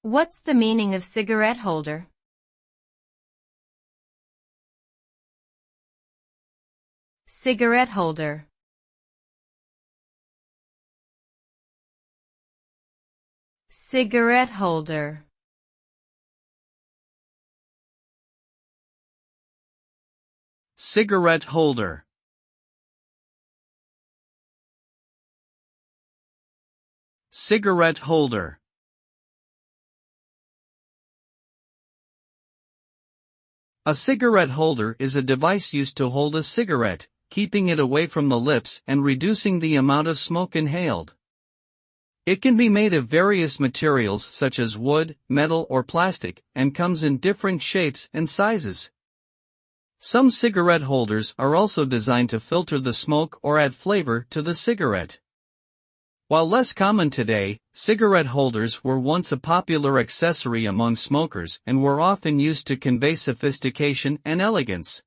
What's the meaning of cigarette holder? Cigarette holder. Cigarette holder. Cigarette holder. Cigarette holder. A cigarette holder is a device used to hold a cigarette, keeping it away from the lips and reducing the amount of smoke inhaled. It can be made of various materials such as wood, metal or plastic, and comes in different shapes and sizes. Some cigarette holders are also designed to filter the smoke or add flavor to the cigarette. While less common today, cigarette holders were once a popular accessory among smokers and were often used to convey sophistication and elegance.